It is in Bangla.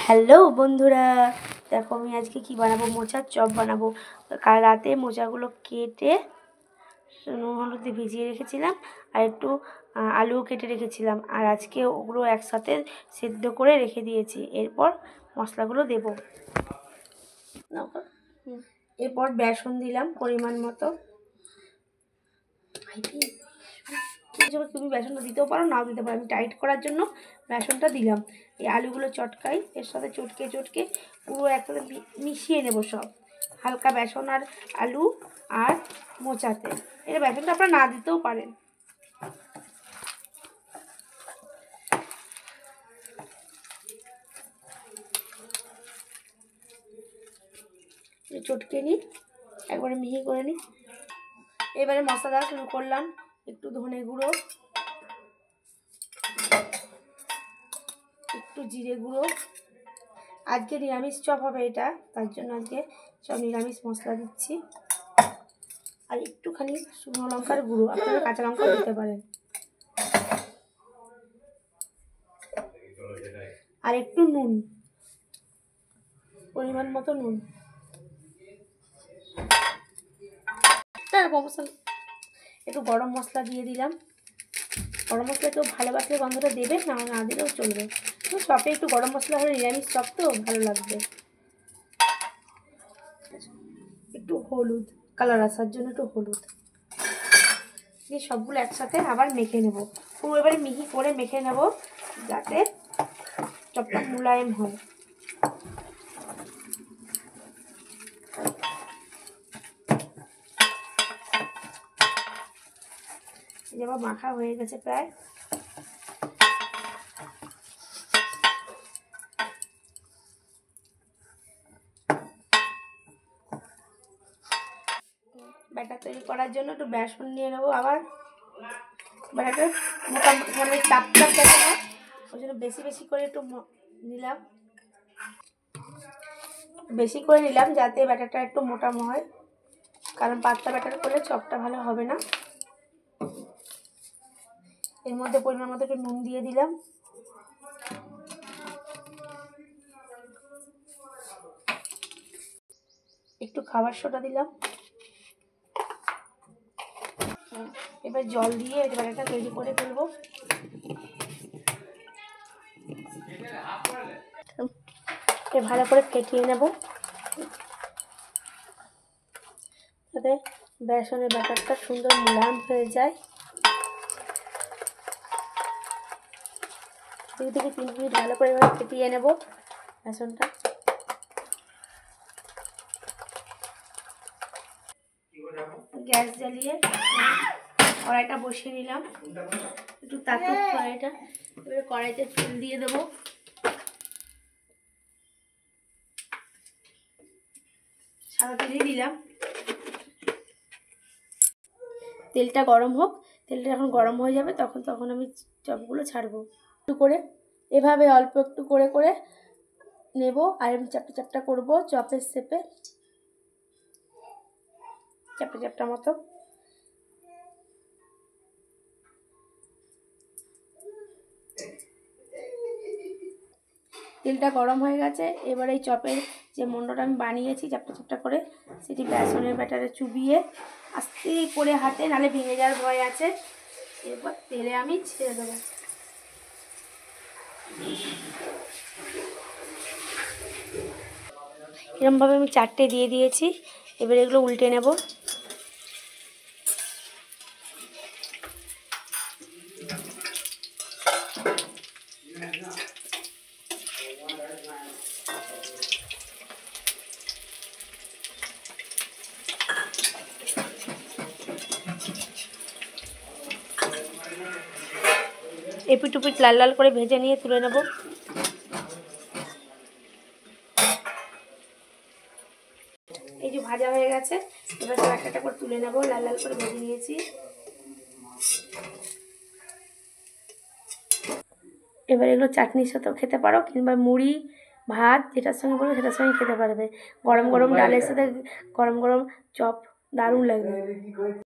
হ্যালো বন্ধুরা, দেখো আমি আজকে কি বানাবো, মোচার চপ বানাবো। কাল রাতে মোচাগুলো কেটে নুন হলুদে ভিজিয়ে রেখেছিলাম, আর একটু আলুও কেটে রেখেছিলাম, আর আজকে ওগুলো একসাথে সেদ্ধ করে রেখে দিয়েছি। এরপর মশলাগুলো দেব। এরপর বেসন দিলাম পরিমাণ মতো। তুমি বেসনটা দিতেও পারো, নাও দিতে পারো। আমি টাইট করার জন্য বেসনটা দিলাম। এই আলুগুলো চটকাই, এর সাথে চটকে চটকে পুরো একসাথে মিশিয়ে নেব সব, হালকা বেসন আর আলু আর মোচাতে। এর বেসনটা আপনারা না দিতেও পারেন। চটকে নিই, একবারে মিহি করে নিই। এবারে মশলা দেওয়া শুরু করলাম। একটু ধনে গুঁড়ো, একটু জিরে গুঁড়ো। আজকে নিরামিষ চপ হবে এটা, তার জন্য আজকে সব নিরামিষ মশলা দিচ্ছি। আর একটুখানি শুকনো লঙ্কার গুঁড়ো, আপনারা কাঁচা লঙ্কা দিতে পারেন। আর একটু নুন, পরিমাণ মতো নুন। একটু গরম মশলা দিয়ে দিলাম। গরম মশলা কেউ ভালোবাসলে গন্ধটা দেবে, না দিলেও চলবে। চপে একটু গরম মশলা হলে নিরামিষ চপ তো ভালো লাগবে। একটু হলুদ, কালার আসার জন্য একটু হলুদ দিয়ে সবগুলো একসাথে আবার মেখে নেব। পুরো এবারে মিহি করে মেখে নেব, যাতে চপটা মুলায়েম হয়। যেমন মাখা হয়ে গেছে প্রায়। ব্যাটার তৈরি করার জন্য একটু বেসন নিয়ে নেবো। আবার ব্যাটারটা মোটামুটি মানে চাপ চাপ ব্যাটার হয়, ওই জন্য বেশি বেশি করে একটু নিলাম। বেশি করে নিলাম যাতে ব্যাটারটা একটু মোটা হয়, কারণ পাতলা ব্যাটার করলে চপটা ভালো হবে না। এর মধ্যে পরিমাণ মতো একটু নুন দিয়ে দিলাম। একটু খাবার সোডা দিলাম। এবার জল দিয়ে এই ব্যাটারটা তৈরি করে ফেলবো। ভালো করে ফেটিয়ে নেব, যাতে বেসনের ব্যাটারটা সুন্দর মুলায়ম হয়ে যায়। 2 থেকে 3 মিনিট ভালো করে ফেটিয়ে নেব বেসনটা। গ্যাস জ্বালিয়ে কড়াইটা বসিয়ে নিলাম। একটু তাতুক কড়াইটা। এবারে কড়াইতে তেল দিয়ে দেবো। সাদা তেলই দিলাম। তেলটা গরম হোক। তেলটা যখন গরম হয়ে যাবে তখন আমি চপগুলো ছাড়বো। একটু করে এভাবে অল্প একটু করে করে নেব, আর আমি চ্যাপটা চ্যাপটা করবো চপের শেপে, চ্যাপটা চ্যাপটা মতো। তেলটা গরম হয়ে গেছে। এবার এই চপের যে মন্ডটা আমি বানিয়েছি চ্যাপটা চ্যাপটা করে, সেটি বেসনের ব্যাটারে চুবিয়ে আস্তে করে হাতে, নাহলে ভেঙে যাওয়ার ভয় আছে। এরপর তেলে আমি ছেড়ে দেবো। এরকমভাবে আমি 4টে দিয়ে দিয়েছি। এবার এগুলো উল্টে নেব। এপিট উপিট লাল লাল করে ভেজে নিয়ে তুলে নেব। এই যে ভাজা হয়ে গেছে, এবার সব একটা করে তুলে নেব। লাল লাল করে ভেজে নিয়েছি। এবার এগুলো চাটনির সাথেও খেতে পারো, কিংবা মুড়ি ভাত যেটার সঙ্গে বলবে সেটার সঙ্গে খেতে পারবে। গরম গরম ডালের সাথে গরম গরম চপ দারুণ লাগবে।